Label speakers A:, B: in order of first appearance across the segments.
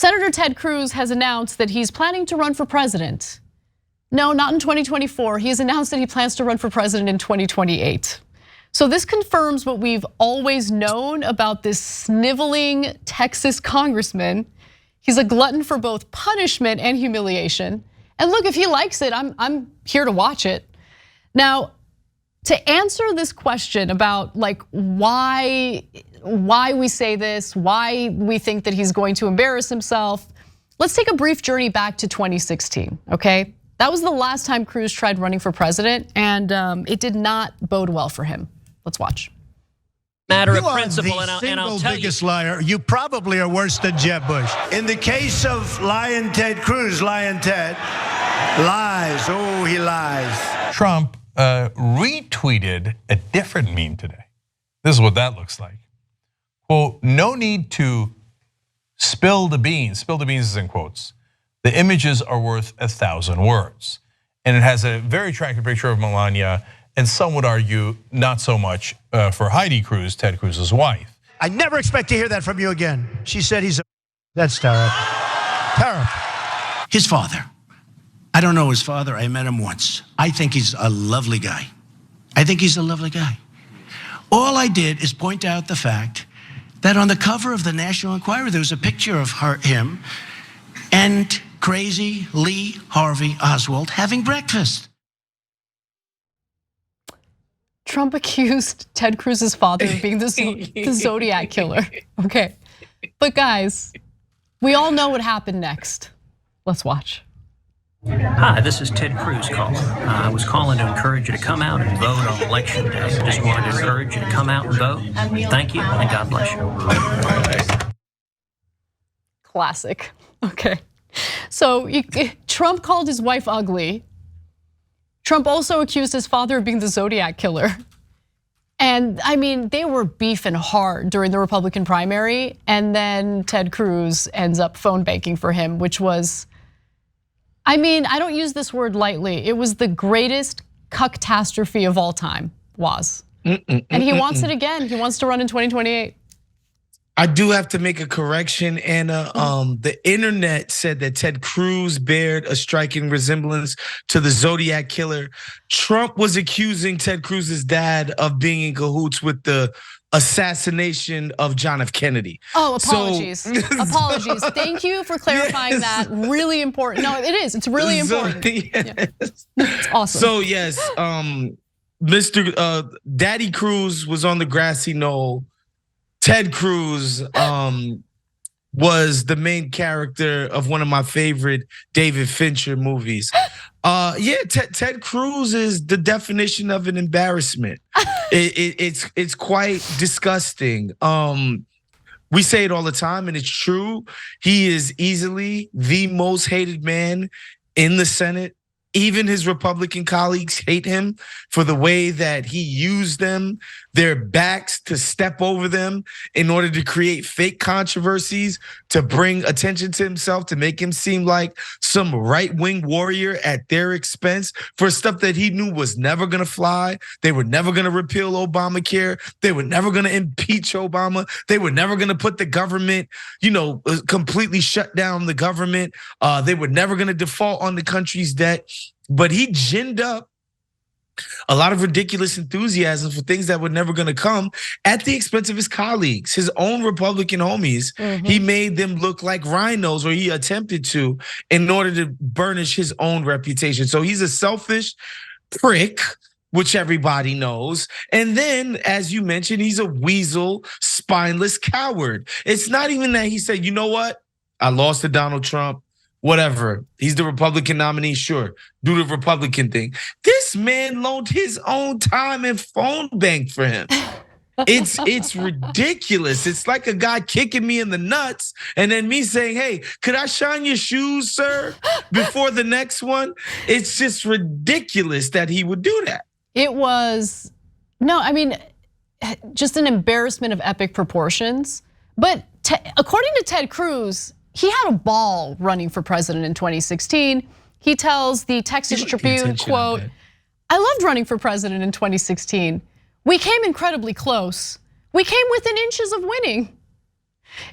A: Senator Ted Cruz has announced that he's planning to run for president. No, not in 2024. He has announced that he plans to run for president in 2028. So this confirms what we've always known about this sniveling Texas congressman. He's a glutton for both punishment and humiliation. And look, if he likes it, I'm here to watch it. Now, to answer this question about like why we say this, why we think that he's going to embarrass himself, let's take a brief journey back to 2016, okay? That was the last time Cruz tried running for president, and it did not bode well for him. Let's watch.
B: Matter of principle, and I'll tell you.
C: Biggest liar. You probably are worse than Jeb Bush.
D: In the case of Lyin Ted Cruz, Lyin Ted lies. Oh, he lies.
E: Trump retweeted a different meme today. This is what that looks like. Quote, no need to spill the beans. Spill the beans is in quotes. The images are worth 1,000 words. And it has a very attractive picture of Melania, and some would argue not so much for Heidi Cruz, Ted Cruz's wife.
D: I never expect to hear that from you again. She said he's a, that's terrible. Terrible.
F: His father. I don't know his father, I met him once. I think he's a lovely guy. I think he's a lovely guy. All I did is point out the fact that on the cover of the National Enquirer, there was a picture of him and crazy Lee Harvey Oswald having breakfast.
A: Trump accused Ted Cruz's father of being the Zodiac killer, okay? But guys, we all know what happened next. Let's watch.
B: Hi, this is Ted Cruz calling. I was calling to encourage you to come out and vote on election day. I just wanted to encourage you to come out and vote. Thank you, and God bless you.
A: Classic, okay. So Trump called his wife ugly. Trump also accused his father of being the Zodiac killer. And I mean, they were beefing hard during the Republican primary, and then Ted Cruz ends up phone banking for him, which was, I mean, I don't use this word lightly. It was the greatest cucktastrohe of all time, was. And he wants it again. He wants to run in 2028.
G: I do have to make a correction, Anna. The internet said that Ted Cruz bared a striking resemblance to the Zodiac killer. Trump was accusing Ted Cruz's dad of being in cahoots with the assassination of John F. Kennedy.
A: Oh, apologies. Apologies. Thank you for clarifying that. Really important. No, it is. It's really important.
G: Yes.
A: It's awesome.
G: So yes, Mr. Daddy Cruz was on the grassy knoll. Ted Cruz was the main character of one of my favorite David Fincher movies. Ted Cruz is the definition of an embarrassment. It's quite disgusting. We say it all the time, and it's true. He is easily the most hated man in the Senate. Even his Republican colleagues hate him for the way that he used them, their backs, to step over them in order to create fake controversies, to bring attention to himself, to make him seem like some right-wing warrior at their expense for stuff that he knew was never gonna fly. They were never gonna repeal Obamacare. They were never gonna impeach Obama. They were never gonna put the government, completely shut down the government. They were never gonna default on the country's debt. But he ginned up a lot of ridiculous enthusiasm for things that were never gonna come at the expense of his colleagues, his own Republican homies. He made them look like rhinos, or he attempted to, in order to burnish his own reputation. So he's a selfish prick, which everybody knows. And then, as you mentioned, he's a weasel, spineless coward. It's not even that he said, you know what? I lost to Donald Trump. Whatever, he's the Republican nominee, sure, do the Republican thing. This man loaned his own time and phone bank for him. It's ridiculous. It's like a guy kicking me in the nuts and then me saying, hey, could I shine your shoes, sir, before the next one? It's just ridiculous that he would do that.
A: It was, no, I mean, just an embarrassment of epic proportions. But according to Ted Cruz, he had a ball running for president in 2016. He tells the Texas Tribune, quote, I loved running for president in 2016. We came incredibly close. We came within inches of winning.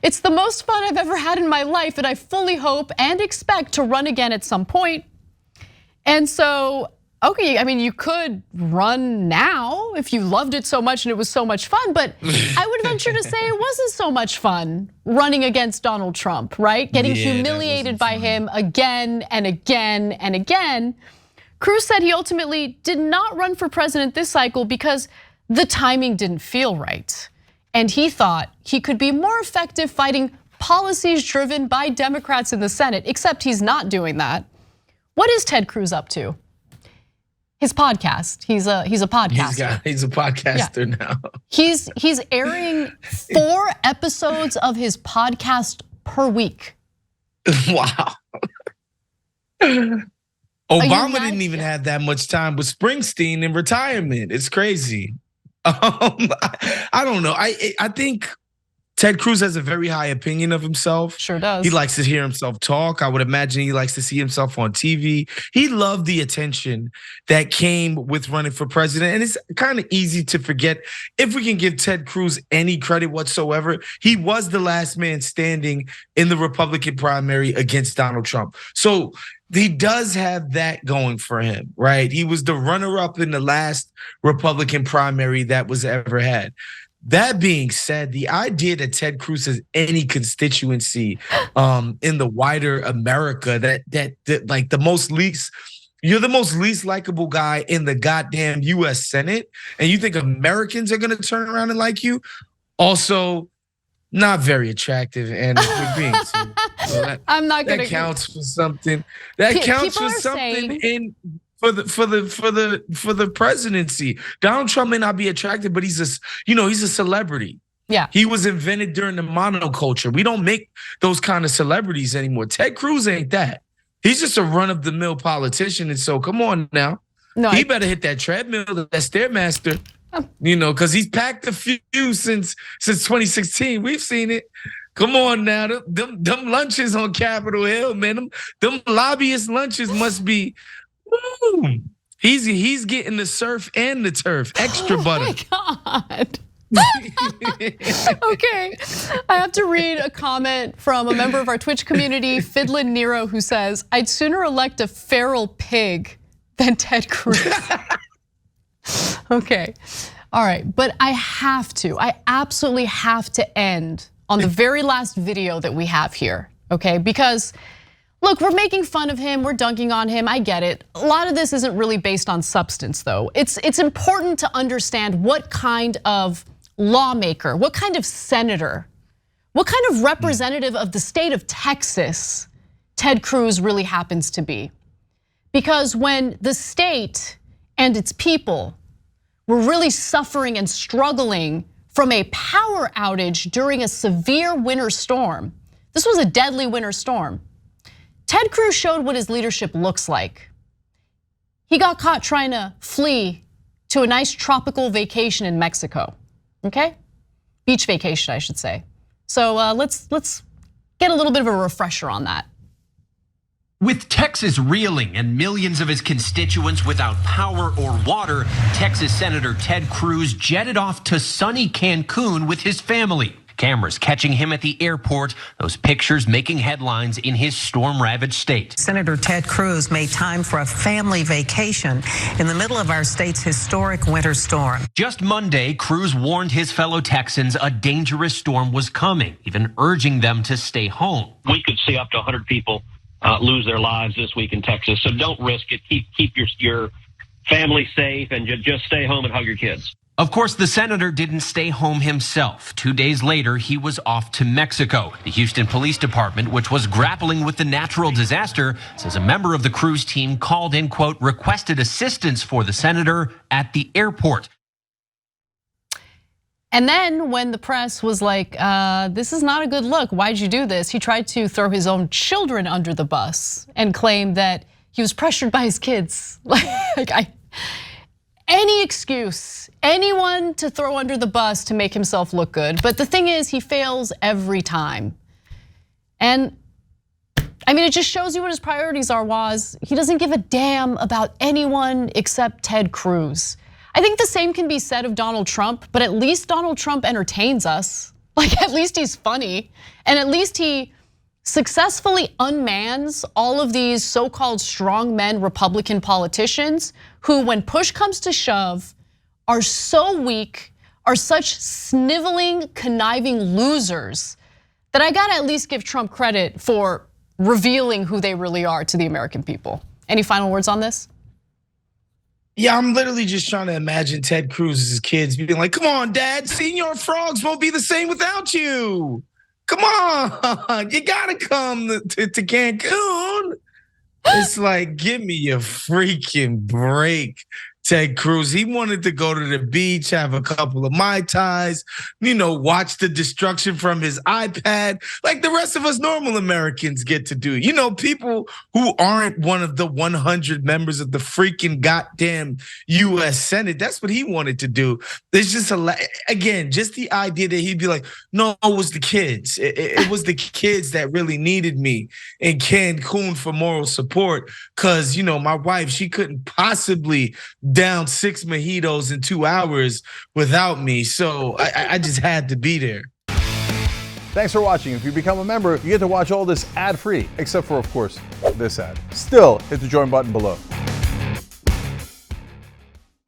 A: It's the most fun I've ever had in my life, and I fully hope and expect to run again at some point. And so, okay, I mean, you could run now if you loved it so much and it was so much fun, but I would venture to say it wasn't so much fun running against Donald Trump, right? Getting humiliated by him again and again and again. Cruz said he ultimately did not run for president this cycle because the timing didn't feel right. And he thought he could be more effective fighting policies driven by Democrats in the Senate, except he's not doing that. What is Ted Cruz up to? His podcast. He's a podcaster.
G: He's a podcaster now.
A: He's airing 4 episodes of his podcast per week.
G: Wow. Obama didn't even have that much time with Springsteen in retirement. It's crazy. I don't know. I think Ted Cruz has a very high opinion of himself.
A: Sure does.
G: He likes to hear himself talk. I would imagine he likes to see himself on TV. He loved the attention that came with running for president. And it's kind of easy to forget, if we can give Ted Cruz any credit whatsoever, he was the last man standing in the Republican primary against Donald Trump. So he does have that going for him, right? He was the runner-up in the last Republican primary that was ever had. That being said, the idea that Ted Cruz has any constituency in the wider America, that like the most least, you're the most least likable guy in the goddamn US Senate, and you think Americans are gonna turn around and like you? Also, not very attractive, and we're being so
A: I'm not gonna.
G: That counts for something. That counts for something for the presidency. Donald Trump may not be attractive, but he's a celebrity.
A: Yeah,
G: he was invented during the monoculture. We don't make those kind of celebrities anymore. Ted Cruz ain't that. He's just a run-of-the-mill politician, and so come on now. No, he better hit that treadmill, that Stairmaster. Because he's packed a few since 2016. We've seen it. Come on now, them lunches on Capitol Hill, man. Them lobbyist lunches must be. Woo. He's getting the surf and the turf, extra butter.
A: Oh my God. Okay, I have to read a comment from a member of our Twitch community, Fiddlin' Nero, who says, "I'd sooner elect a feral pig than Ted Cruz." Okay, all right, but I absolutely have to end on the very last video that we have here, okay? Because look, we're making fun of him, we're dunking on him, I get it. A lot of this isn't really based on substance though. It's important to understand what kind of lawmaker, what kind of senator, what kind of representative of the state of Texas Ted Cruz really happens to be. Because when the state and its people were really suffering and struggling from a power outage during a severe winter storm, this was a deadly winter storm, Ted Cruz showed what his leadership looks like. He got caught trying to flee to a nice tropical vacation in Mexico, okay? Beach vacation, I should say. So let's get a little bit of a refresher on that.
H: With Texas reeling and millions of his constituents without power or water, Texas Senator Ted Cruz jetted off to sunny Cancun with his family. Cameras catching him at the airport, those pictures making headlines in his storm-ravaged state.
I: Senator Ted Cruz made time for a family vacation in the middle of our state's historic winter storm.
H: Just Monday, Cruz warned his fellow Texans a dangerous storm was coming, even urging them to stay home.
J: We could see up to 100 people lose their lives this week in Texas, so don't risk it. Keep your family safe and just stay home and hug your kids.
H: Of course, the senator didn't stay home himself. 2 days later, he was off to Mexico. The Houston Police Department, which was grappling with the natural disaster, says a member of the Cruz team called in, quote, requested assistance for the senator at the airport.
A: And then when the press was like, this is not a good look, why'd you do this? He tried to throw his own children under the bus and claimed that he was pressured by his kids. Any excuse, anyone to throw under the bus to make himself look good. But the thing is, he fails every time. And I mean, it just shows you what his priorities are, Waz. He doesn't give a damn about anyone except Ted Cruz. I think the same can be said of Donald Trump, but at least Donald Trump entertains us. Like, at least he's funny, and at least he successfully unmans all of these so-called strongmen Republican politicians who, when push comes to shove, are so weak, are such sniveling, conniving losers that I gotta at least give Trump credit for revealing who they really are to the American people. Any final words on this?
G: Yeah, I'm literally just trying to imagine Ted Cruz's kids being like, come on, Dad, Senor Frogs won't be the same without you. Come on, you gotta come to Cancun. It's like, give me a freaking break, Ted Cruz. He wanted to go to the beach, have a couple of Mai Tais, watch the destruction from his iPad, like the rest of us normal Americans get to do. People who aren't one of the 100 members of the freaking goddamn US Senate, that's what he wanted to do. There's just again, just the idea that he'd be like, no, it was the kids. It was the kids that really needed me in Cancun for moral support. Cause my wife, she couldn't possibly down 6 mojitos in 2 hours without me. So I just had to be there.
K: Thanks for watching. If you become a member, you get to watch all this ad-free, except for, of course, this ad. Still, hit the join button below.